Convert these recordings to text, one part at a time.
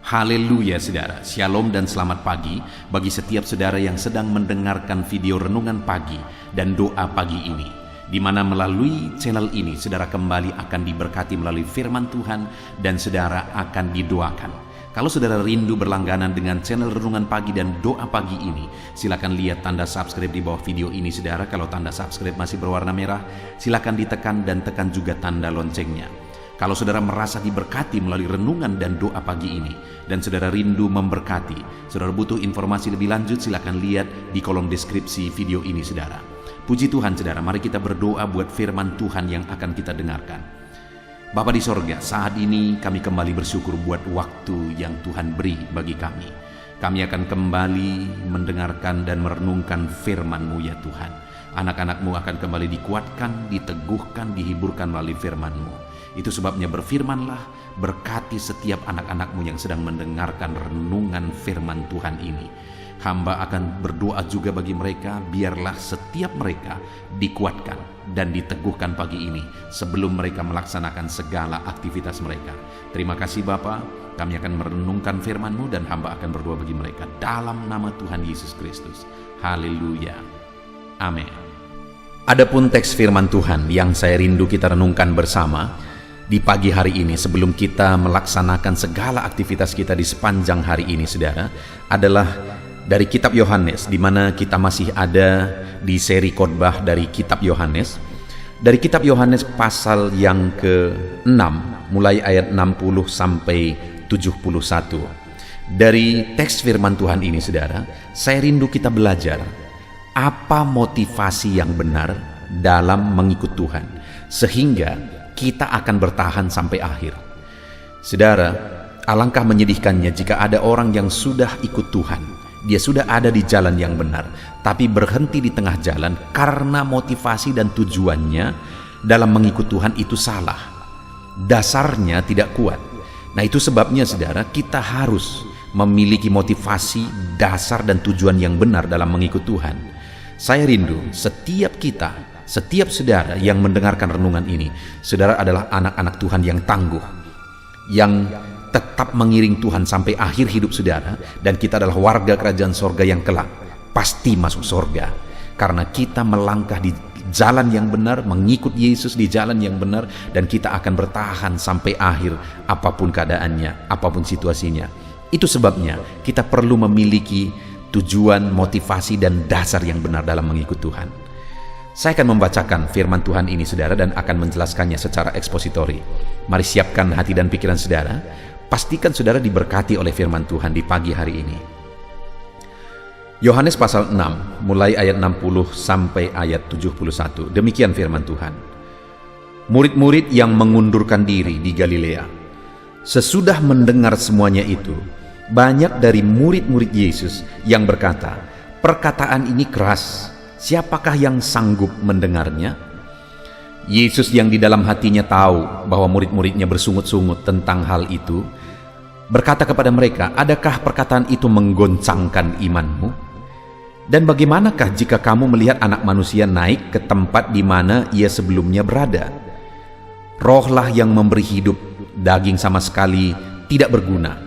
Haleluya saudara, shalom dan selamat pagi bagi setiap saudara yang sedang mendengarkan video renungan pagi dan doa pagi ini, di mana melalui channel ini saudara kembali akan diberkati melalui firman Tuhan dan saudara akan didoakan. Kalau saudara rindu berlangganan dengan channel renungan pagi dan doa pagi ini, silakan lihat tanda subscribe di bawah video ini saudara. Kalau tanda subscribe masih berwarna merah, silakan ditekan dan tekan juga tanda loncengnya. Kalau saudara merasa diberkati melalui renungan dan doa pagi ini, dan saudara rindu memberkati, saudara butuh informasi lebih lanjut, silakan lihat di kolom deskripsi video ini saudara. Puji Tuhan saudara, mari kita berdoa buat firman Tuhan yang akan kita dengarkan. Bapa di sorga, saat ini kami kembali bersyukur buat waktu yang Tuhan beri bagi kami. Kami akan kembali mendengarkan dan merenungkan firman-Mu ya Tuhan. Anak-anak-Mu akan kembali dikuatkan, diteguhkan, dihiburkan melalui firman-Mu. Itu sebabnya berfirmanlah, berkati setiap anak-anak-Mu yang sedang mendengarkan renungan firman Tuhan ini. Hamba akan berdoa juga bagi mereka, biarlah setiap mereka dikuatkan dan diteguhkan pagi ini sebelum mereka melaksanakan segala aktivitas mereka. Terima kasih Bapa, kami akan merenungkan firman-Mu dan hamba akan berdoa bagi mereka dalam nama Tuhan Yesus Kristus. Haleluya. Amin. Adapun teks firman Tuhan yang saya rindu kita renungkan bersama di pagi hari ini sebelum kita melaksanakan segala aktivitas kita di sepanjang hari ini saudara, adalah dari kitab Yohanes, di mana kita masih ada di seri khotbah dari kitab Yohanes. Dari kitab Yohanes pasal yang ke-6 mulai ayat 60 sampai 71. Dari teks firman Tuhan ini saudara, saya rindu kita belajar apa motivasi yang benar dalam mengikut Tuhan, sehingga kita akan bertahan sampai akhir. Saudara, alangkah menyedihkannya jika ada orang yang sudah ikut Tuhan, dia sudah ada di jalan yang benar, tapi berhenti di tengah jalan karena motivasi dan tujuannya dalam mengikut Tuhan itu salah. Dasarnya tidak kuat. Nah itu sebabnya saudara, kita harus memiliki motivasi, dasar dan tujuan yang benar dalam mengikut Tuhan. Saya rindu setiap kita, setiap saudara yang mendengarkan renungan ini, saudara adalah anak-anak Tuhan yang tangguh, yang tetap mengiring Tuhan sampai akhir hidup saudara, dan kita adalah warga kerajaan sorga yang kelak pasti masuk sorga, karena kita melangkah di jalan yang benar, mengikut Yesus di jalan yang benar, dan kita akan bertahan sampai akhir apapun keadaannya, apapun situasinya. Itu sebabnya kita perlu memiliki tujuan, motivasi, dan dasar yang benar dalam mengikut Tuhan. Saya akan membacakan firman Tuhan ini saudara dan akan menjelaskannya secara ekspositori. Mari siapkan hati dan pikiran saudara. Pastikan saudara diberkati oleh firman Tuhan di pagi hari ini. Yohanes pasal 6 mulai ayat 60 sampai ayat 71. Demikian firman Tuhan. Murid-murid yang mengundurkan diri di Galilea. Sesudah mendengar semuanya itu, banyak dari murid-murid Yesus yang berkata, "Perkataan ini keras, siapakah yang sanggup mendengarnya?" Yesus yang di dalam hatinya tahu bahwa murid-muridnya bersungut-sungut tentang hal itu, berkata kepada mereka, "Adakah perkataan itu menggoncangkan imanmu? Dan bagaimanakah jika kamu melihat anak manusia naik ke tempat di mana ia sebelumnya berada? Rohlah yang memberi hidup, daging sama sekali tidak berguna.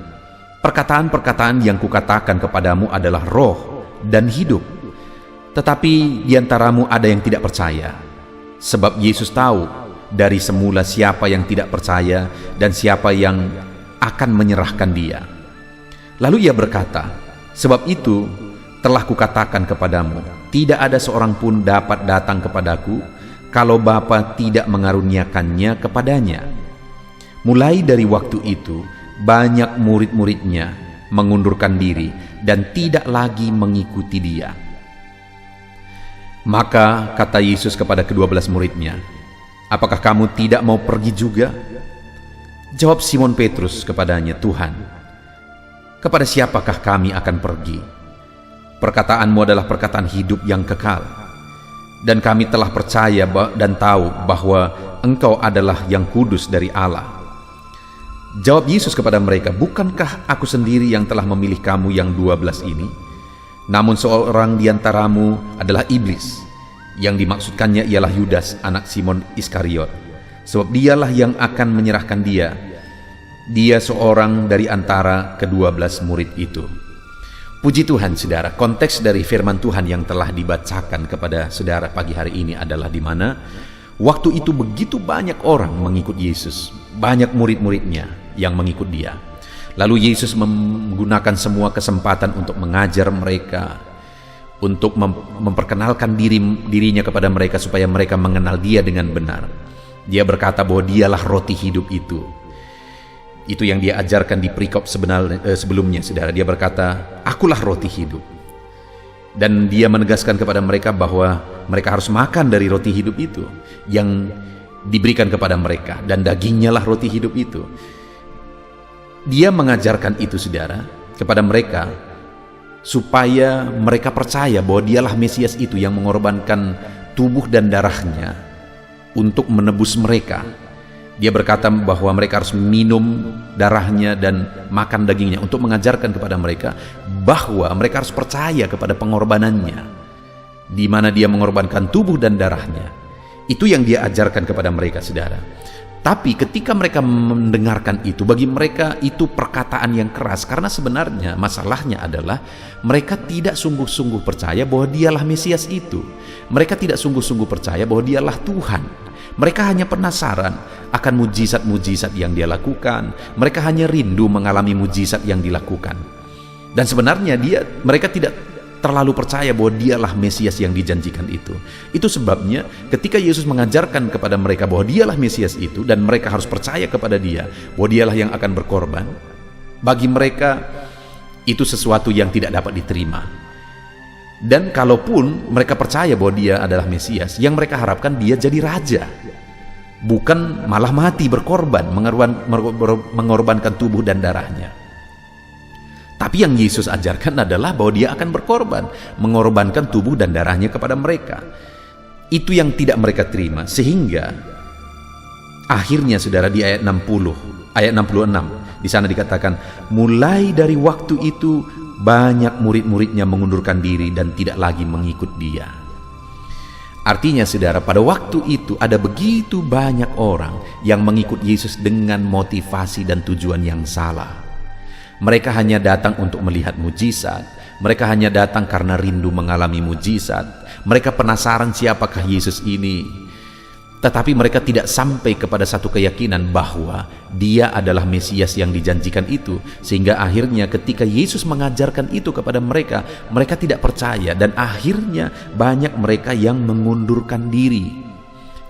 Perkataan-perkataan yang kukatakan kepadamu adalah roh dan hidup. Tetapi di antaramu ada yang tidak percaya." Sebab Yesus tahu dari semula siapa yang tidak percaya dan siapa yang akan menyerahkan dia. Lalu ia berkata, "Sebab itu telah kukatakan kepadamu, tidak ada seorang pun dapat datang kepadaku kalau Bapa tidak mengaruniakannya kepadanya." Mulai dari waktu itu, banyak murid-muridnya mengundurkan diri dan tidak lagi mengikuti dia. Maka kata Yesus kepada ke-12 muridnya, "Apakah kamu tidak mau pergi juga?" Jawab Simon Petrus kepadanya, "Tuhan, kepada siapakah kami akan pergi? Perkataanmu adalah perkataan hidup yang kekal. Dan kami telah percaya dan tahu bahwa Engkau adalah yang kudus dari Allah." Jawab Yesus kepada mereka, "Bukankah aku sendiri yang telah memilih kamu yang 12 ini? Namun seorang di antaramu adalah iblis." Yang dimaksudkannya ialah Yudas, anak Simon Iskariot. Sebab dialah yang akan menyerahkan dia. Dia seorang dari antara ke-12 murid itu. Puji Tuhan saudara, konteks dari firman Tuhan yang telah dibacakan kepada saudara pagi hari ini adalah di mana waktu itu begitu banyak orang mengikut Yesus, banyak murid-muridnya yang mengikut dia. Lalu Yesus menggunakan semua kesempatan untuk mengajar mereka, untuk memperkenalkan dirinya kepada mereka supaya mereka mengenal dia dengan benar. Dia berkata bahwa dialah roti hidup itu. Itu yang dia ajarkan di perikop sebelumnya, saudara. Dia berkata, akulah roti hidup. Dan dia menegaskan kepada mereka bahwa mereka harus makan dari roti hidup itu yang diberikan kepada mereka, dan dagingnya lah roti hidup itu. Dia mengajarkan itu, saudara, kepada mereka supaya mereka percaya bahwa dialah Mesias itu yang mengorbankan tubuh dan darahnya untuk menebus mereka. Dia berkata bahwa mereka harus minum darahnya dan makan dagingnya untuk mengajarkan kepada mereka bahwa mereka harus percaya kepada pengorbanannya, di mana dia mengorbankan tubuh dan darahnya. Itu yang dia ajarkan kepada mereka, saudara. Tapi ketika mereka mendengarkan itu, bagi mereka itu perkataan yang keras, karena sebenarnya masalahnya adalah mereka tidak sungguh-sungguh percaya bahwa dialah Mesias itu. Mereka tidak sungguh-sungguh percaya bahwa dialah Tuhan. Mereka hanya penasaran akan mujizat-mujizat yang dia lakukan. Mereka hanya rindu mengalami mujizat yang dilakukan. Dan sebenarnya mereka tidak terlalu percaya bahwa dialah Mesias yang dijanjikan itu. Itu sebabnya ketika Yesus mengajarkan kepada mereka bahwa dialah Mesias itu, dan mereka harus percaya kepada dia, bahwa dialah yang akan berkorban, bagi mereka itu sesuatu yang tidak dapat diterima. Dan kalaupun mereka percaya bahwa dia adalah Mesias, yang mereka harapkan dia jadi raja, bukan malah mati berkorban, mengorbankan tubuh dan darahnya. Tapi yang Yesus ajarkan adalah bahwa dia akan berkorban, mengorbankan tubuh dan darahnya kepada mereka. Itu yang tidak mereka terima, sehingga akhirnya, saudara, di ayat 66 di sana dikatakan, mulai dari waktu itu banyak murid-muridnya mengundurkan diri dan tidak lagi mengikut dia. Artinya, saudara, pada waktu itu ada begitu banyak orang yang mengikut Yesus dengan motivasi dan tujuan yang salah. Mereka hanya datang untuk melihat mujizat. Mereka hanya datang karena rindu mengalami mujizat. Mereka penasaran siapakah Yesus ini. Tetapi mereka tidak sampai kepada satu keyakinan bahwa dia adalah Mesias yang dijanjikan itu. Sehingga akhirnya ketika Yesus mengajarkan itu kepada mereka, mereka tidak percaya. Dan akhirnya banyak mereka yang mengundurkan diri.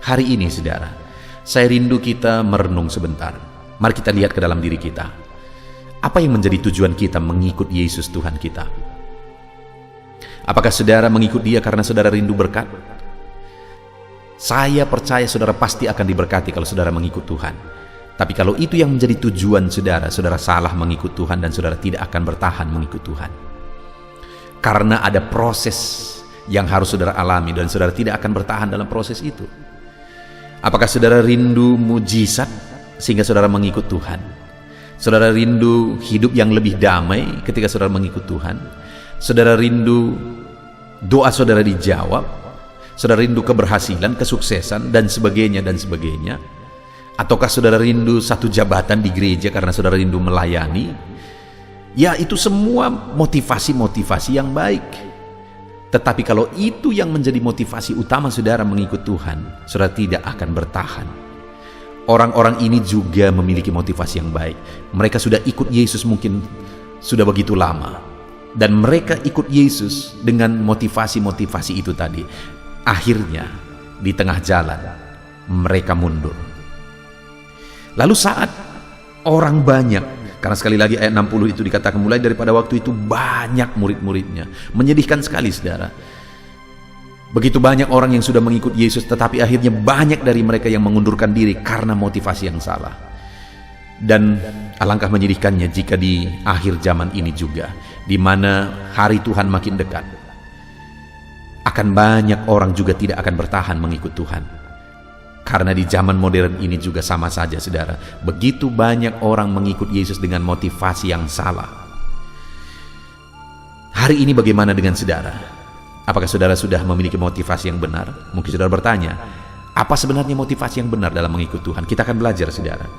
Hari ini, saudara, saya rindu kita merenung sebentar. Mari kita lihat ke dalam diri kita. Apa yang menjadi tujuan kita mengikut Yesus Tuhan kita? Apakah saudara mengikut dia karena saudara rindu berkat? Saya percaya saudara pasti akan diberkati kalau saudara mengikut Tuhan. Tapi kalau itu yang menjadi tujuan saudara, saudara salah mengikut Tuhan dan saudara tidak akan bertahan mengikut Tuhan. Karena ada proses yang harus saudara alami dan saudara tidak akan bertahan dalam proses itu. Apakah saudara rindu mujizat sehingga saudara mengikut Tuhan? Saudara rindu hidup yang lebih damai ketika saudara mengikut Tuhan? Saudara rindu doa saudara dijawab? Saudara rindu keberhasilan, kesuksesan, dan sebagainya, dan sebagainya? Ataukah saudara rindu satu jabatan di gereja karena saudara rindu melayani? Ya, itu semua motivasi-motivasi yang baik. Tetapi kalau itu yang menjadi motivasi utama saudara mengikut Tuhan, saudara tidak akan bertahan. Orang-orang ini juga memiliki motivasi yang baik. Mereka sudah ikut Yesus mungkin sudah begitu lama. Dan mereka ikut Yesus dengan motivasi-motivasi itu tadi. Akhirnya di tengah jalan mereka mundur. Lalu saat orang banyak, karena sekali lagi ayat 60 itu dikatakan mulai daripada waktu itu banyak murid-muridnya. Menyedihkan sekali, saudara. Begitu banyak orang yang sudah mengikut Yesus, tetapi akhirnya banyak dari mereka yang mengundurkan diri karena motivasi yang salah. Dan alangkah menyedihkannya jika di akhir zaman ini juga, di mana hari Tuhan makin dekat, akan banyak orang juga tidak akan bertahan mengikut Tuhan. Karena di zaman modern ini juga sama saja, saudara. Begitu banyak orang mengikut Yesus dengan motivasi yang salah. Hari ini bagaimana dengan saudara? Apakah saudara sudah memiliki motivasi yang benar? Mungkin saudara bertanya, apa sebenarnya motivasi yang benar dalam mengikut Tuhan? Kita akan belajar, saudara.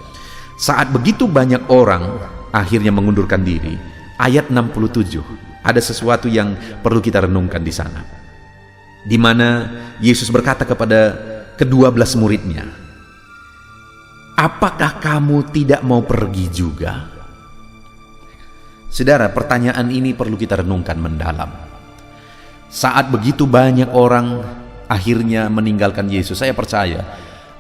Saat begitu banyak orang akhirnya mengundurkan diri, ayat 67, ada sesuatu yang perlu kita renungkan di sana. Di mana Yesus berkata kepada ke-12 muridnya, "Apakah kamu tidak mau pergi juga?" Saudara, pertanyaan ini perlu kita renungkan mendalam. Saat begitu banyak orang akhirnya meninggalkan Yesus, saya percaya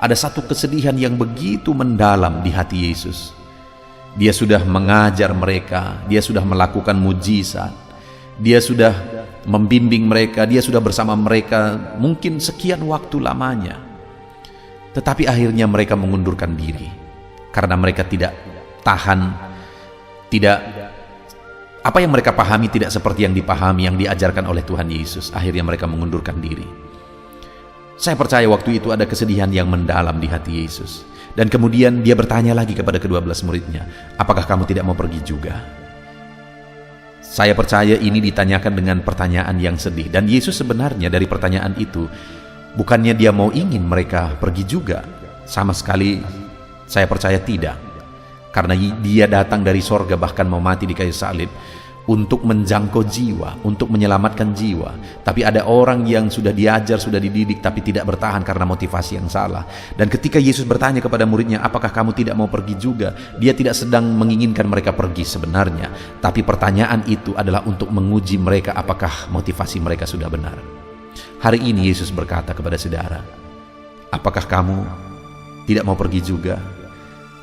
ada satu kesedihan yang begitu mendalam di hati Yesus. Dia sudah mengajar mereka, dia sudah melakukan mujizat, dia sudah membimbing mereka, dia sudah bersama mereka mungkin sekian waktu lamanya. Tetapi akhirnya mereka mengundurkan diri karena mereka tidak tahan, apa yang mereka pahami tidak seperti yang dipahami, yang diajarkan oleh Tuhan Yesus. Akhirnya mereka mengundurkan diri. Saya percaya waktu itu ada kesedihan yang mendalam di hati Yesus. Dan kemudian dia bertanya lagi kepada ke-12 muridnya, "Apakah kamu tidak mau pergi juga?" Saya percaya ini ditanyakan dengan pertanyaan yang sedih. Dan Yesus sebenarnya dari pertanyaan itu, bukannya dia mau ingin mereka pergi juga. Sama sekali saya percaya tidak. Karena dia datang dari sorga, bahkan mau mati di kayu salib untuk menjangkau jiwa, untuk menyelamatkan jiwa. Tapi ada orang yang sudah diajar, sudah dididik, tapi tidak bertahan karena motivasi yang salah. Dan ketika Yesus bertanya kepada muridnya, "Apakah kamu tidak mau pergi juga?" Dia tidak sedang menginginkan mereka pergi sebenarnya, tapi pertanyaan itu adalah untuk menguji mereka apakah motivasi mereka sudah benar. Hari ini Yesus berkata kepada saudara, "Apakah kamu tidak mau pergi juga?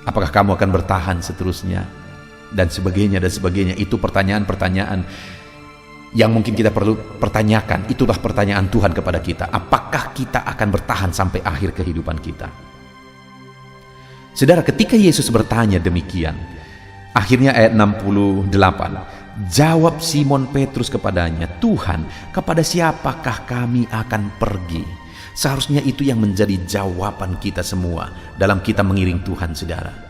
Apakah kamu akan bertahan seterusnya?" Dan sebagainya dan sebagainya. Itu pertanyaan-pertanyaan yang mungkin kita perlu pertanyakan. Itulah pertanyaan Tuhan kepada kita. Apakah kita akan bertahan sampai akhir kehidupan kita? Saudara, ketika Yesus bertanya demikian, akhirnya ayat 68, jawab Simon Petrus kepadanya, "Tuhan, kepada siapakah kami akan pergi?" Seharusnya itu yang menjadi jawaban kita semua dalam kita mengiring Tuhan, saudara.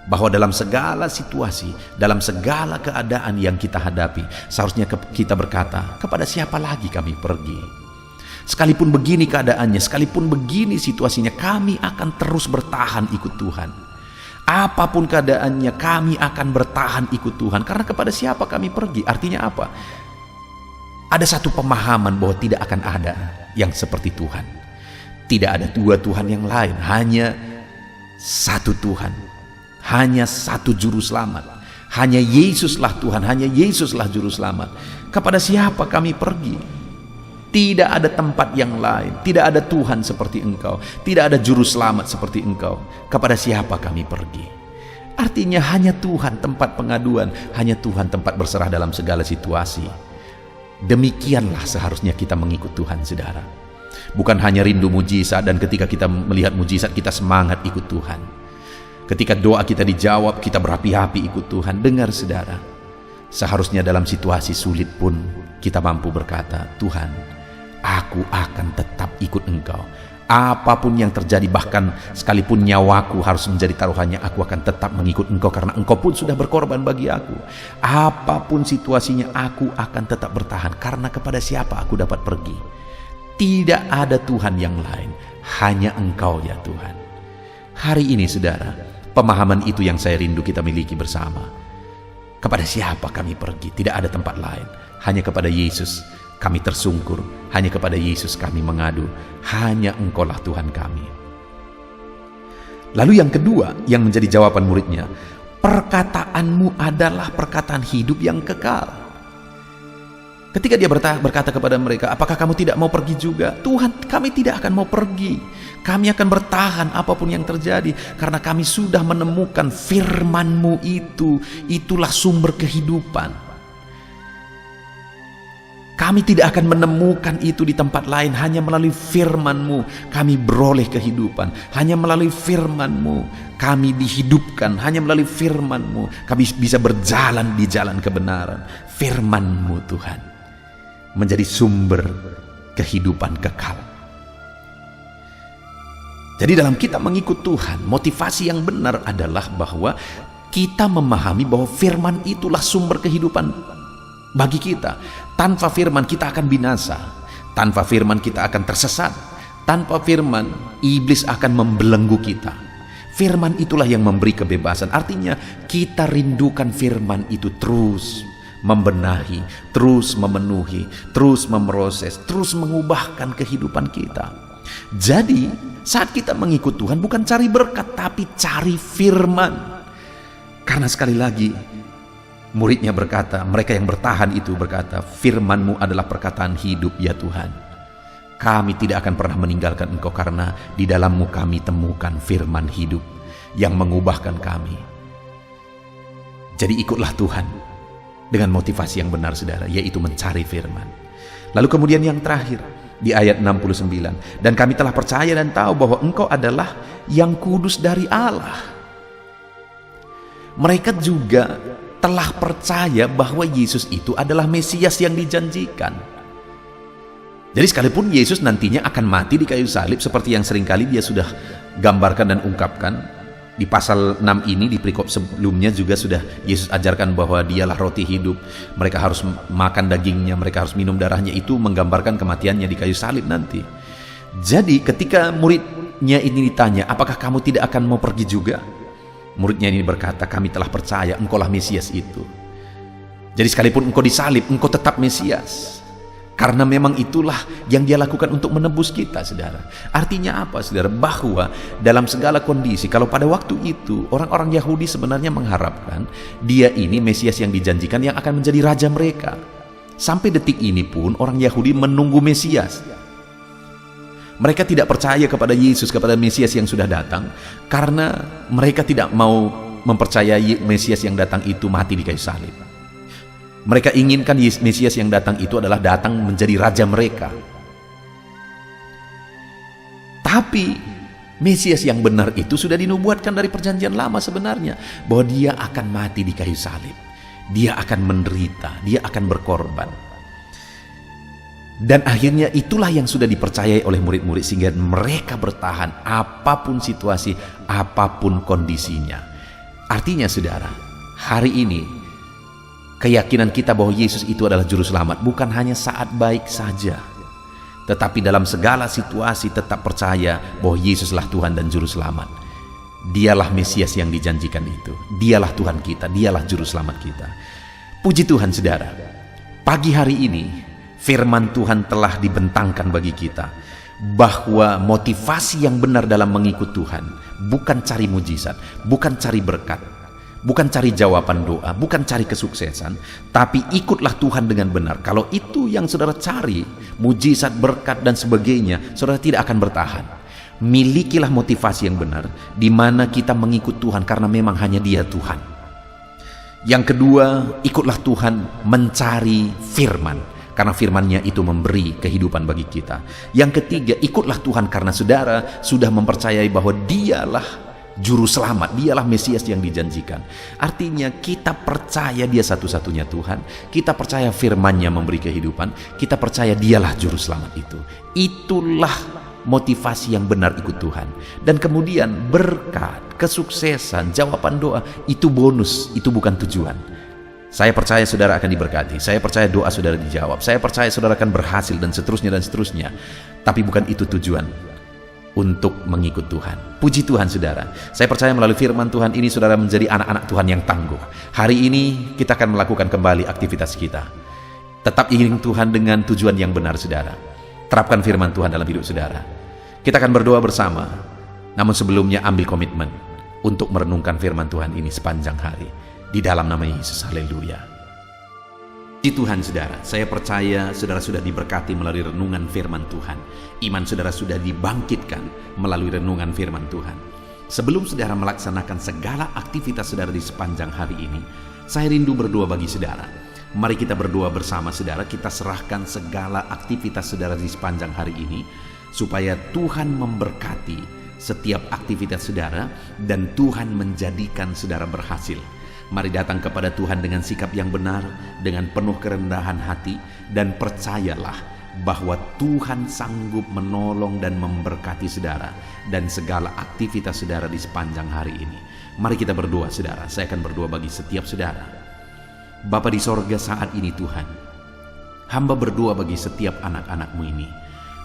Bahwa dalam segala situasi, dalam segala keadaan yang kita hadapi, seharusnya kita berkata, "Kepada siapa lagi kami pergi?" Sekalipun begini keadaannya, sekalipun begini situasinya, kami akan terus bertahan ikut Tuhan. Apapun keadaannya, kami akan bertahan ikut Tuhan. Karena kepada siapa kami pergi? Artinya apa? Ada satu pemahaman bahwa tidak akan ada yang seperti Tuhan. Tidak ada dua Tuhan yang lain, hanya satu Tuhan. Hanya satu juru selamat. Hanya Yesuslah Tuhan, hanya Yesuslah juru selamat. Kepada siapa kami pergi? Tidak ada tempat yang lain, tidak ada Tuhan seperti Engkau, tidak ada juru selamat seperti Engkau. Kepada siapa kami pergi? Artinya hanya Tuhan tempat pengaduan, hanya Tuhan tempat berserah dalam segala situasi. Demikianlah seharusnya kita mengikut Tuhan, saudara. Bukan hanya rindu mujizat, dan ketika kita melihat mujizat kita semangat ikut Tuhan. Ketika doa kita dijawab, kita berapi-api ikut Tuhan. Dengar saudara, seharusnya dalam situasi sulit pun kita mampu berkata, "Tuhan, aku akan tetap ikut Engkau. Apapun yang terjadi, bahkan sekalipun nyawaku harus menjadi taruhannya, aku akan tetap mengikut Engkau karena Engkau pun sudah berkorban bagi aku. Apapun situasinya, aku akan tetap bertahan karena kepada siapa aku dapat pergi? Tidak ada Tuhan yang lain, hanya Engkau ya Tuhan." Hari ini saudara, pemahaman itu yang saya rindu kita miliki bersama. Kepada siapa kami pergi? Tidak ada tempat lain. Hanya kepada Yesus kami tersungkur. Hanya kepada Yesus kami mengadu. Hanya Engkaulah Tuhan kami. Lalu yang kedua yang menjadi jawaban muridnya, "Perkataanmu adalah perkataan hidup yang kekal." Ketika dia berkata kepada mereka, "Apakah kamu tidak mau pergi juga?" "Tuhan, kami tidak akan mau pergi. Kami akan bertahan apapun yang terjadi. Karena kami sudah menemukan firman-Mu itu. Itulah sumber kehidupan. Kami tidak akan menemukan itu di tempat lain. Hanya melalui firman-Mu kami beroleh kehidupan. Hanya melalui firman-Mu kami dihidupkan. Hanya melalui firman-Mu kami bisa berjalan di jalan kebenaran." Firman-Mu Tuhan menjadi sumber kehidupan kekal. Jadi dalam kita mengikut Tuhan, motivasi yang benar adalah bahwa kita memahami bahwa firman itulah sumber kehidupan bagi kita. Tanpa firman kita akan binasa. Tanpa firman kita akan tersesat. Tanpa firman, iblis akan membelenggu kita. Firman itulah yang memberi kebebasan. Artinya kita rindukan firman itu terus membenahi, terus memenuhi, terus memproses, terus mengubahkan kehidupan kita. Jadi saat kita mengikut Tuhan bukan cari berkat, tapi cari firman. Karena sekali lagi muridnya berkata, mereka yang bertahan itu berkata, firman-Mu adalah perkataan hidup ya Tuhan. Kami tidak akan pernah meninggalkan Engkau karena di dalam-Mu kami temukan firman hidup yang mengubahkan kami. Jadi ikutlah Tuhan dengan motivasi yang benar saudara, yaitu mencari firman. Lalu kemudian yang terakhir di ayat 69, dan kami telah percaya dan tahu bahwa Engkau adalah yang kudus dari Allah. Mereka juga telah percaya bahwa Yesus itu adalah Mesias yang dijanjikan. Jadi sekalipun Yesus nantinya akan mati di kayu salib seperti yang seringkali dia sudah gambarkan dan ungkapkan di pasal 6 ini, di perikop sebelumnya juga sudah Yesus ajarkan bahwa dialah roti hidup, mereka harus makan dagingnya, mereka harus minum darahnya. Itu menggambarkan kematiannya di kayu salib nanti. Jadi ketika muridnya ini ditanya, apakah kamu tidak akan mau pergi juga? Muridnya ini berkata, kami telah percaya Engkaulah Mesias itu. Jadi sekalipun Engkau disalib, Engkau tetap Mesias. Karena memang itulah yang dia lakukan untuk menebus kita, saudara. Artinya apa, saudara? Bahwa dalam segala kondisi, kalau pada waktu itu orang-orang Yahudi sebenarnya mengharapkan dia ini Mesias yang dijanjikan yang akan menjadi raja mereka. Sampai detik ini pun orang Yahudi menunggu Mesias. Mereka tidak percaya kepada Yesus, kepada Mesias yang sudah datang, karena mereka tidak mau mempercayai Mesias yang datang itu mati di kayu salib. Mereka inginkan Mesias yang datang itu adalah datang menjadi raja mereka. Tapi Mesias yang benar itu sudah dinubuatkan dari perjanjian lama sebenarnya, bahwa dia akan mati di kayu salib, dia akan menderita, dia akan berkorban. Dan akhirnya itulah yang sudah dipercayai oleh murid-murid, sehingga mereka bertahan apapun situasi, apapun kondisinya. Artinya saudara, hari ini keyakinan kita bahwa Yesus itu adalah juru selamat bukan hanya saat baik saja, tetapi dalam segala situasi tetap percaya bahwa Yesuslah Tuhan dan juru selamat. Dialah Mesias yang dijanjikan itu, dialah Tuhan kita, dialah juru selamat kita. Puji Tuhan saudara, pagi hari ini firman Tuhan telah dibentangkan bagi kita bahwa motivasi yang benar dalam mengikut Tuhan bukan cari mujizat, bukan cari berkat, bukan cari jawaban doa, bukan cari kesuksesan, tapi ikutlah Tuhan dengan benar. Kalau itu yang saudara cari, mujizat, berkat dan sebagainya, saudara tidak akan bertahan. Milikilah motivasi yang benar, di mana kita mengikut Tuhan karena memang hanya Dia Tuhan. Yang kedua, ikutlah Tuhan mencari firman, karena firman-Nya itu memberi kehidupan bagi kita. Yang ketiga, ikutlah Tuhan karena saudara sudah mempercayai bahwa Dialah juru selamat, dialah Mesias yang dijanjikan. Artinya kita percaya Dia satu-satunya Tuhan, kita percaya firman-Nya memberi kehidupan, kita percaya Dialah juru selamat itu. Itulah motivasi yang benar ikut Tuhan. Dan kemudian berkat, kesuksesan, jawaban doa itu bonus, itu bukan tujuan. Saya percaya saudara akan diberkati, saya percaya doa saudara dijawab, saya percaya saudara akan berhasil dan seterusnya. Tapi bukan itu tujuan untuk mengikut Tuhan. Puji Tuhan saudara, saya percaya melalui firman Tuhan ini saudara menjadi anak-anak Tuhan yang tangguh. Hari ini kita akan melakukan kembali aktivitas kita. Tetap ingin Tuhan dengan tujuan yang benar saudara. Terapkan firman Tuhan dalam hidup saudara. Kita akan berdoa bersama, namun sebelumnya ambil komitmen untuk merenungkan firman Tuhan ini sepanjang hari. Di dalam nama Yesus, haleluya. Puji Tuhan saudara, saya percaya saudara sudah diberkati melalui renungan firman Tuhan. Iman saudara sudah dibangkitkan melalui renungan firman Tuhan. Sebelum saudara melaksanakan segala aktivitas saudara di sepanjang hari ini, saya rindu berdoa bagi saudara. Mari kita berdoa bersama saudara, kita serahkan segala aktivitas saudara di sepanjang hari ini, supaya Tuhan memberkati setiap aktivitas saudara dan Tuhan menjadikan saudara berhasil. Mari datang kepada Tuhan dengan sikap yang benar, dengan penuh kerendahan hati, dan percayalah bahwa Tuhan sanggup menolong dan memberkati saudara dan segala aktivitas saudara di sepanjang hari ini. Mari kita berdoa saudara, saya akan berdoa bagi setiap saudara. Bapa di sorga, saat ini Tuhan, hamba berdoa bagi setiap anak-anak-Mu ini.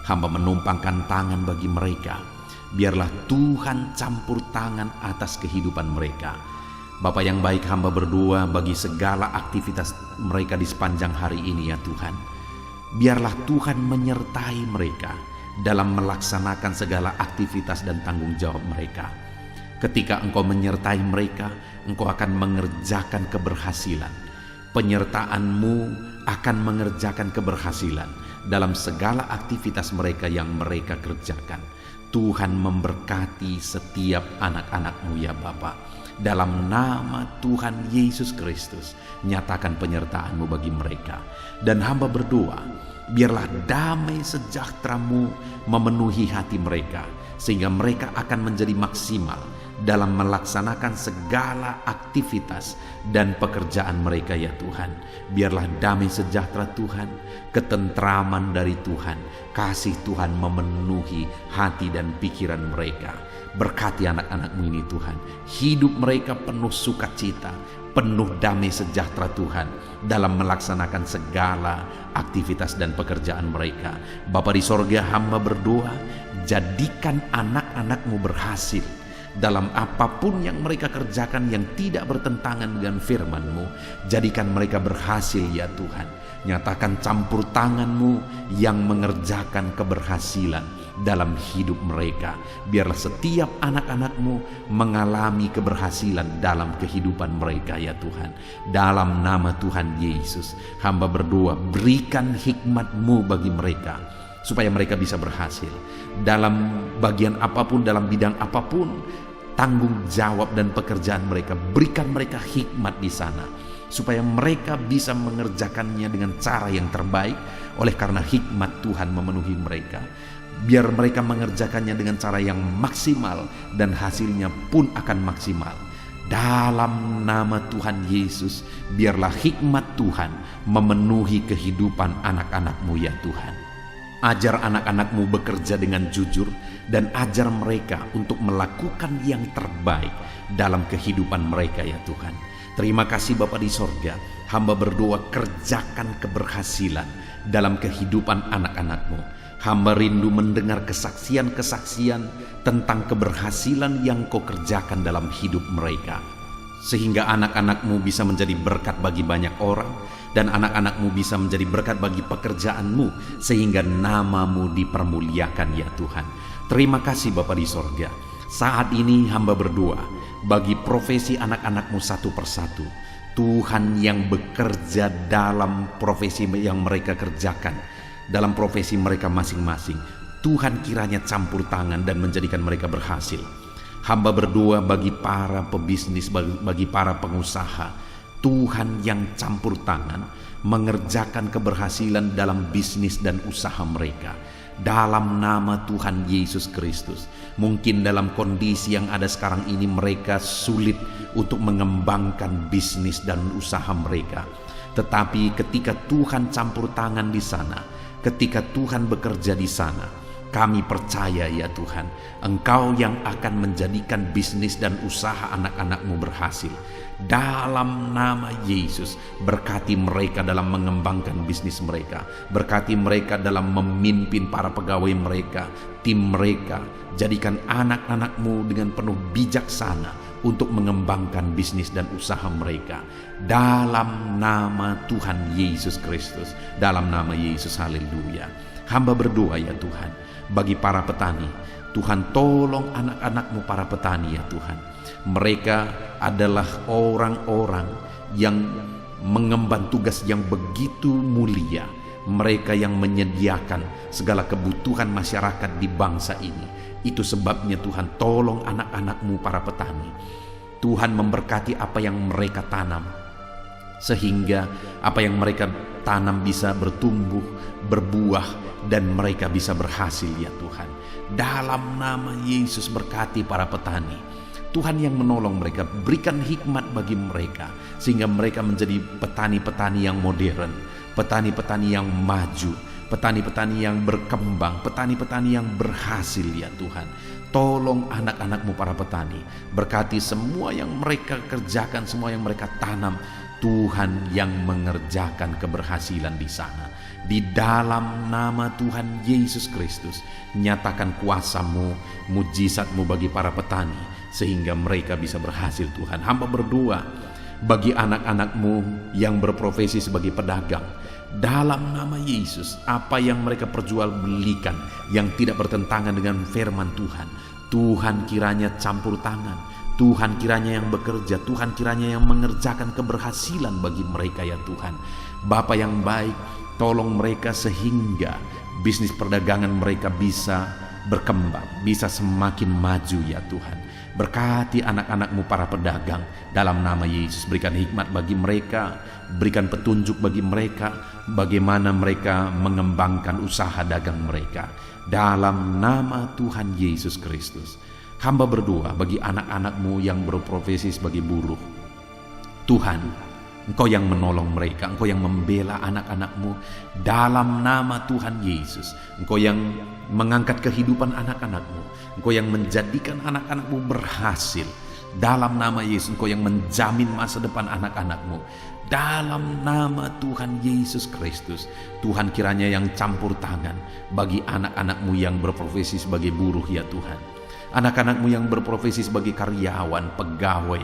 Hamba menumpangkan tangan bagi mereka, biarlah Tuhan campur tangan atas kehidupan mereka. Bapa yang baik, hamba berdoa bagi segala aktivitas mereka di sepanjang hari ini ya Tuhan. Biarlah Tuhan menyertai mereka dalam melaksanakan segala aktivitas dan tanggung jawab mereka. Ketika Engkau menyertai mereka, Engkau akan mengerjakan keberhasilan. Penyertaan-Mu akan mengerjakan keberhasilan dalam segala aktivitas mereka yang mereka kerjakan. Tuhan memberkati setiap anak-anak-Mu ya Bapa. Dalam nama Tuhan Yesus Kristus, nyatakan penyertaan-Mu bagi mereka. Dan hamba berdoa, biarlah damai sejahtera-Mu memenuhi hati mereka, sehingga mereka akan menjadi maksimal dalam melaksanakan segala aktivitas dan pekerjaan mereka ya Tuhan. Biarlah damai sejahtera Tuhan, ketentraman dari Tuhan, kasih Tuhan memenuhi hati dan pikiran mereka. Berkati anak-anak-Mu ini Tuhan, hidup mereka penuh sukacita, penuh damai sejahtera Tuhan dalam melaksanakan segala aktivitas dan pekerjaan mereka. Bapa di sorga, hamba berdoa, jadikan anak-anak-Mu berhasil dalam apapun yang mereka kerjakan yang tidak bertentangan dengan firman-Mu. Jadikan mereka berhasil ya Tuhan. Nyatakan campur tangan-Mu yang mengerjakan keberhasilan dalam hidup mereka. Biarlah setiap anak-anak-Mu mengalami keberhasilan dalam kehidupan mereka ya Tuhan. Dalam nama Tuhan Yesus, hamba berdoa, berikan hikmat-Mu bagi mereka, supaya mereka bisa berhasil dalam bagian apapun, dalam bidang apapun, tanggung jawab dan pekerjaan mereka. Berikan mereka hikmat di sana, supaya mereka bisa mengerjakannya dengan cara yang terbaik. Oleh karena hikmat Tuhan memenuhi mereka, biar mereka mengerjakannya dengan cara yang maksimal, dan hasilnya pun akan maksimal. Dalam nama Tuhan Yesus, biarlah hikmat Tuhan memenuhi kehidupan anak-anak-Mu ya Tuhan. Ajar anak-anak-Mu bekerja dengan jujur, dan ajar mereka untuk melakukan yang terbaik dalam kehidupan mereka ya Tuhan. Terima kasih Bapa di sorga, hamba berdoa, kerjakan keberhasilan dalam kehidupan anak-anak-Mu. Hamba rindu mendengar kesaksian-kesaksian tentang keberhasilan yang Kau kerjakan dalam hidup mereka, sehingga anak-anak-Mu bisa menjadi berkat bagi banyak orang, dan anak-anak-Mu bisa menjadi berkat bagi pekerjaan-Mu, sehingga nama-Mu dipermuliakan ya Tuhan. Terima kasih Bapa di sorga. Saat ini hamba berdoa bagi profesi anak-anak-Mu satu persatu. Tuhan yang bekerja dalam profesi yang mereka kerjakan, dalam profesi mereka masing-masing, Tuhan kiranya campur tangan dan menjadikan mereka berhasil. Hamba berdoa bagi para pebisnis, bagi para pengusaha, Tuhan yang campur tangan mengerjakan keberhasilan dalam bisnis dan usaha mereka. Dalam nama Tuhan Yesus Kristus, mungkin dalam kondisi yang ada sekarang ini mereka sulit untuk mengembangkan bisnis dan usaha mereka. Tetapi ketika Tuhan campur tangan di sana, ketika Tuhan bekerja di sana, kami percaya ya Tuhan, Engkau yang akan menjadikan bisnis dan usaha anak-anak-Mu berhasil. Dalam nama Yesus, berkati mereka dalam mengembangkan bisnis mereka, berkati mereka dalam memimpin para pegawai mereka, tim mereka. Jadikan anak-anak-Mu dengan penuh bijaksana untuk mengembangkan bisnis dan usaha mereka. Dalam nama Tuhan Yesus Kristus, dalam nama Yesus, haleluya. Hamba berdoa ya Tuhan, bagi para petani, Tuhan tolong anak-anak-Mu para petani ya Tuhan. Mereka adalah orang-orang yang mengemban tugas yang begitu mulia. Mereka yang menyediakan segala kebutuhan masyarakat di bangsa ini. Itu sebabnya Tuhan tolong anak-anak-Mu para petani. Tuhan memberkati apa yang mereka tanam, sehingga apa yang mereka tanam bisa bertumbuh, berbuah, dan mereka bisa berhasil ya Tuhan. Dalam nama Yesus, berkati para petani. Tuhan yang menolong mereka, berikan hikmat bagi mereka, sehingga mereka menjadi petani-petani yang modern, petani-petani yang maju, petani-petani yang berkembang, petani-petani yang berhasil ya Tuhan. Tolong anak-anak-Mu para petani, berkati semua yang mereka kerjakan, semua yang mereka tanam. Tuhan yang mengerjakan keberhasilan di sana. Di dalam nama Tuhan Yesus Kristus, nyatakan kuasa-Mu, mujizat-Mu bagi para petani, sehingga mereka bisa berhasil Tuhan. Hamba berdoa bagi anak-anak-Mu yang berprofesi sebagai pedagang, dalam nama Yesus, apa yang mereka perjualbelikan yang tidak bertentangan dengan firman Tuhan, Tuhan kiranya campur tangan, Tuhan kiranya yang bekerja, Tuhan kiranya yang mengerjakan keberhasilan bagi mereka ya Tuhan. Bapa yang baik, tolong mereka sehingga bisnis perdagangan mereka bisa berkembang, bisa semakin maju ya Tuhan. Berkati anak-anak-Mu para pedagang dalam nama Yesus. Berikan hikmat bagi mereka, berikan petunjuk bagi mereka, bagaimana mereka mengembangkan usaha dagang mereka. Dalam nama Tuhan Yesus Kristus. Hamba berdoa bagi anak-anak-Mu yang berprofesi sebagai buruh. Tuhan, Engkau yang menolong mereka, Engkau yang membela anak-anak-Mu dalam nama Tuhan Yesus. Engkau yang mengangkat kehidupan anak-anak-Mu, Engkau yang menjadikan anak-anak-Mu berhasil dalam nama Yesus. Engkau yang menjamin masa depan anak-anak-Mu dalam nama Tuhan Yesus Kristus. Tuhan kiranya yang campur tangan bagi anak-anak-Mu yang berprofesi sebagai buruh ya Tuhan. Anak-anak-Mu yang berprofesi sebagai karyawan, pegawai,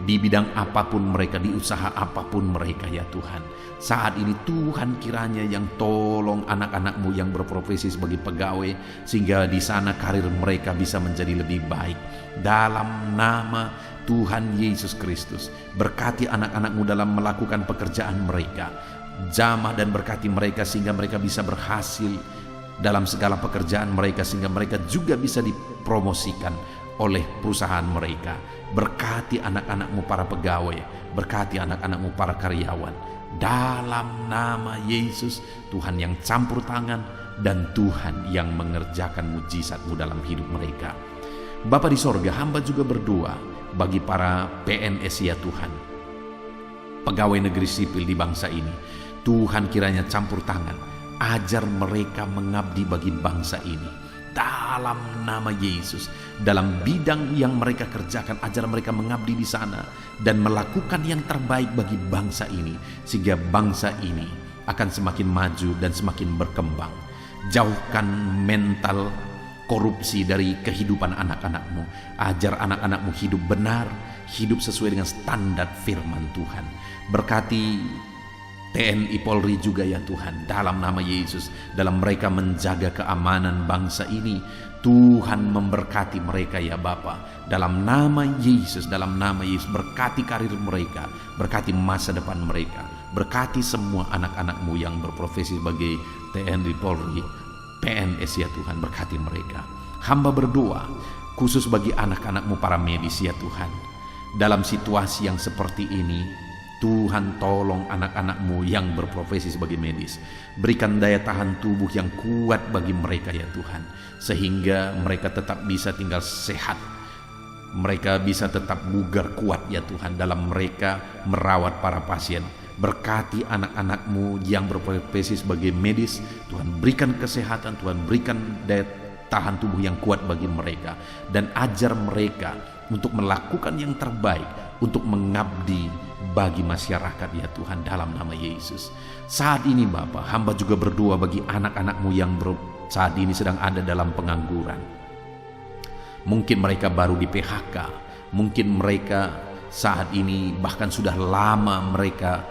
di bidang apapun mereka, di usaha apapun mereka ya Tuhan. Saat ini Tuhan kiranya yang tolong anak-anak-Mu yang berprofesi sebagai pegawai, sehingga di sana karir mereka bisa menjadi lebih baik. Dalam nama Tuhan Yesus Kristus, berkati anak-anak-Mu dalam melakukan pekerjaan mereka. Jamah dan berkati mereka sehingga mereka bisa berhasil dalam segala pekerjaan mereka, sehingga mereka juga bisa dipromosikan oleh perusahaan mereka. Berkati anak-anak-Mu para pegawai, berkati anak-anak-Mu para karyawan. Dalam nama Yesus, Tuhan yang campur tangan dan Tuhan yang mengerjakan mujizat-Mu dalam hidup mereka. Bapa di sorga, hamba juga berdoa bagi para PNS ya Tuhan, pegawai negeri sipil di bangsa ini. Tuhan kiranya campur tangan, ajar mereka mengabdi bagi bangsa ini dalam nama Yesus. Dalam bidang yang mereka kerjakan, ajar mereka mengabdi di sana dan melakukan yang terbaik bagi bangsa ini, sehingga bangsa ini akan semakin maju dan semakin berkembang. Jauhkan mental korupsi dari kehidupan anak-anak-Mu. Ajar anak-anak-Mu hidup benar, hidup sesuai dengan standar firman Tuhan. Berkati TNI Polri juga ya Tuhan, dalam nama Yesus, dalam mereka menjaga keamanan bangsa ini. Tuhan memberkati mereka ya Bapa, dalam nama Yesus, dalam nama Yesus. Berkati karir mereka, berkati masa depan mereka, berkati semua anak-anak-Mu yang berprofesi sebagai TNI Polri, PNS ya Tuhan, berkati mereka. Hamba berdoa khusus bagi anak-anak-Mu para medis ya Tuhan. Dalam situasi yang seperti ini, Tuhan tolong anak-anak-Mu yang berprofesi sebagai medis. Berikan daya tahan tubuh yang kuat bagi mereka ya Tuhan, sehingga mereka tetap bisa tinggal sehat. Mereka bisa tetap bugar kuat ya Tuhan dalam mereka merawat para pasien. Berkati anak-anak-Mu yang berprofesi sebagai medis. Tuhan berikan kesehatan, Tuhan berikan daya tahan tubuh yang kuat bagi mereka. Dan ajar mereka untuk melakukan yang terbaik, untuk mengabdi bagi masyarakat ya Tuhan, dalam nama Yesus. Saat ini Bapa, hamba juga berdoa bagi anak-anak-Mu yang saat ini sedang ada dalam pengangguran. Mungkin mereka baru di PHK, mungkin mereka saat ini bahkan sudah lama mereka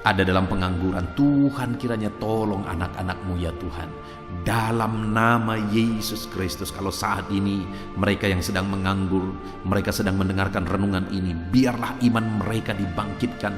ada dalam pengangguran. Tuhan kiranya tolong anak-anak-Mu ya Tuhan, dalam nama Yesus Kristus. Kalau saat ini mereka yang sedang menganggur, mereka sedang mendengarkan renungan ini, biarlah iman mereka dibangkitkan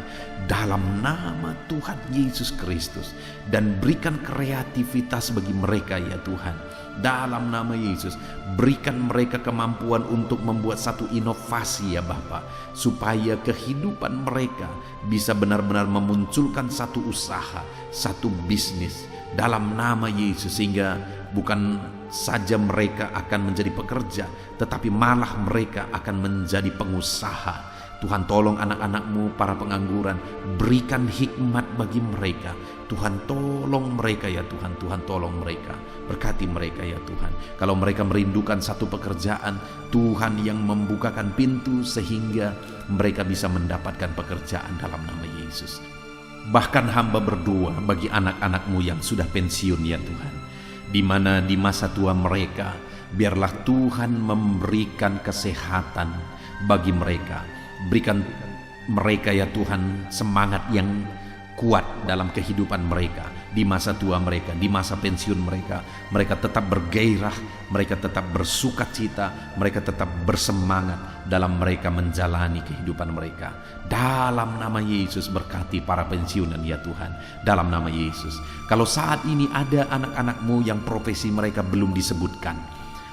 dalam nama Tuhan Yesus Kristus. Dan berikan kreativitas bagi mereka ya Tuhan, dalam nama Yesus. Berikan mereka kemampuan untuk membuat satu inovasi ya Bapa, supaya kehidupan mereka bisa benar-benar memunculkan satu usaha, satu bisnis dalam nama Yesus, sehingga bukan saja mereka akan menjadi pekerja, tetapi malah mereka akan menjadi pengusaha. Tuhan, tolong anak-anak-Mu para pengangguran, berikan hikmat bagi mereka. Tuhan, tolong mereka ya Tuhan. Tuhan, tolong mereka, berkati mereka ya Tuhan. Kalau mereka merindukan satu pekerjaan, Tuhan yang membukakan pintu sehingga mereka bisa mendapatkan pekerjaan dalam nama Yesus. Bahkan hamba berdoa bagi anak-anak-Mu yang sudah pensiun ya Tuhan, di mana di masa tua mereka, biarlah Tuhan memberikan kesehatan bagi mereka. Berikan mereka ya Tuhan semangat yang kuat dalam kehidupan mereka di masa tua mereka, di masa pensiun mereka. Mereka tetap bergairah, mereka tetap bersukacita, mereka tetap bersemangat dalam mereka menjalani kehidupan mereka. Dalam nama Yesus, berkati para pensiunan ya Tuhan, dalam nama Yesus. Kalau saat ini ada anak-anak-Mu yang profesi mereka belum disebutkan,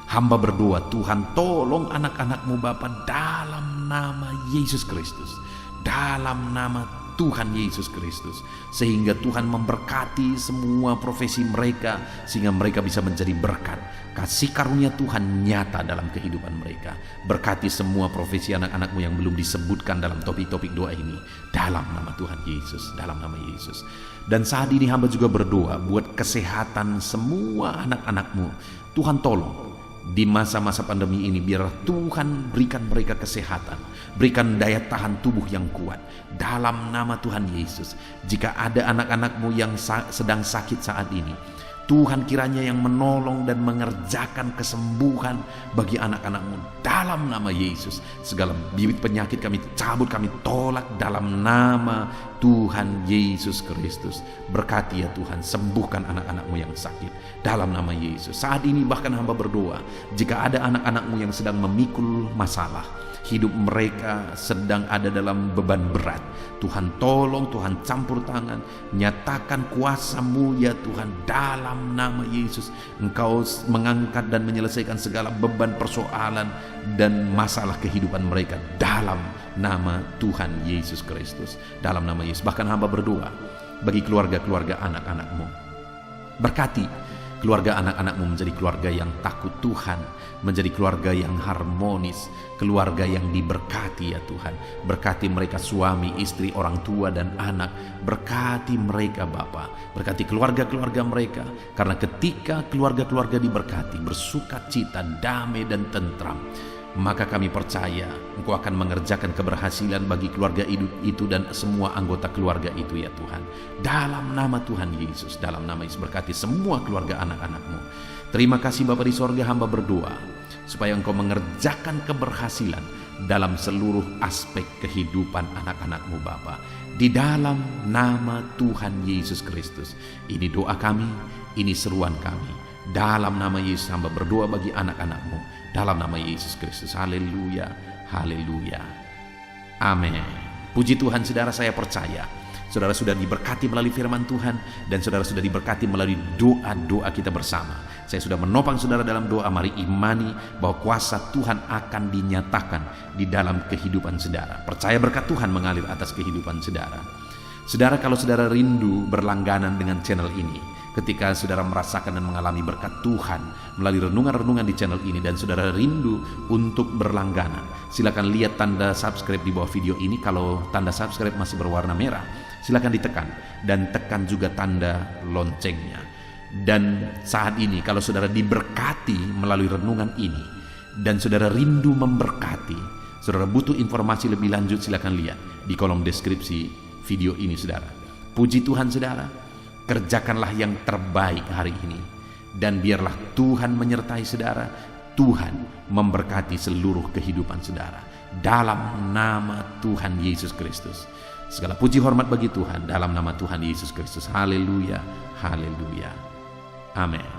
hamba berdoa, Tuhan tolong anak-anak-Mu Bapa, dalam nama Yesus Kristus, dalam nama Tuhan Yesus Kristus, sehingga Tuhan memberkati semua profesi mereka, sehingga mereka bisa menjadi berkat. Kasih karunia Tuhan nyata dalam kehidupan mereka. Berkati semua profesi anak-anak-Mu yang belum disebutkan dalam topik-topik doa ini, dalam nama Tuhan Yesus, dalam nama Yesus. Dan saat ini hamba juga berdoa buat kesehatan semua anak-anak-Mu. Tuhan tolong di masa-masa pandemi ini, biar Tuhan berikan mereka kesehatan, berikan daya tahan tubuh yang kuat dalam nama Tuhan Yesus. Jika ada anak-anak-Mu yang sedang sakit saat ini, Tuhan kiranya yang menolong dan mengerjakan kesembuhan bagi anak-anak-Mu dalam nama Yesus. Segala bibit penyakit kami cabut, kami tolak dalam nama Tuhan Yesus Kristus. Berkati ya Tuhan, sembuhkan anak-anak-Mu yang sakit dalam nama Yesus. Saat ini bahkan hamba berdoa, jika ada anak-anak-Mu yang sedang memikul masalah, hidup mereka sedang ada dalam beban berat, Tuhan tolong, Tuhan campur tangan, nyatakan kuasa-Mu ya Tuhan, dalam nama Yesus. Engkau mengangkat dan menyelesaikan segala beban, persoalan dan masalah kehidupan mereka dalam nama Tuhan Yesus Kristus, dalam nama Yesus. Bahkan hamba berdoa bagi keluarga-keluarga anak-anak-Mu, berkati keluarga anak-anak-Mu menjadi keluarga yang takut Tuhan, menjadi keluarga yang harmonis, keluarga yang diberkati ya Tuhan. Berkati mereka suami, istri, orang tua dan anak. Berkati mereka Bapa, berkati keluarga-keluarga mereka. Karena ketika keluarga-keluarga diberkati, bersukacita, damai dan tentram, maka kami percaya Engkau akan mengerjakan keberhasilan bagi keluarga itu dan semua anggota keluarga itu ya Tuhan. Dalam nama Tuhan Yesus, dalam nama Yesus, berkati semua keluarga anak-anak-Mu. Terima kasih Bapa di sorga, hamba berdoa supaya Engkau mengerjakan keberhasilan dalam seluruh aspek kehidupan anak-anak-Mu Bapa. Di dalam nama Tuhan Yesus Kristus. Ini doa kami, ini seruan kami. Dalam nama Yesus hamba berdoa bagi anak-anak-Mu, dalam nama Yesus Kristus. Haleluya, haleluya, amin. Puji Tuhan saudara, saya percaya saudara sudah diberkati melalui firman Tuhan, dan saudara sudah diberkati melalui doa-doa kita bersama. Saya sudah menopang saudara dalam doa. Mari imani bahwa kuasa Tuhan akan dinyatakan di dalam kehidupan saudara. Percaya berkat Tuhan mengalir atas kehidupan saudara. Saudara, kalau saudara rindu berlangganan dengan channel ini, ketika saudara merasakan dan mengalami berkat Tuhan melalui renungan-renungan di channel ini, dan saudara rindu untuk berlangganan, silakan lihat tanda subscribe di bawah video ini. Kalau tanda subscribe masih berwarna merah, silakan ditekan, dan tekan juga tanda loncengnya. Dan saat ini kalau saudara diberkati melalui renungan ini, dan saudara rindu memberkati, saudara butuh informasi lebih lanjut, silakan lihat di kolom deskripsi video ini saudara. Puji Tuhan saudara, kerjakanlah yang terbaik hari ini, dan biarlah Tuhan menyertai saudara. Tuhan memberkati seluruh kehidupan saudara dalam nama Tuhan Yesus Kristus. Segala puji hormat bagi Tuhan dalam nama Tuhan Yesus Kristus. Haleluya, haleluya, amin.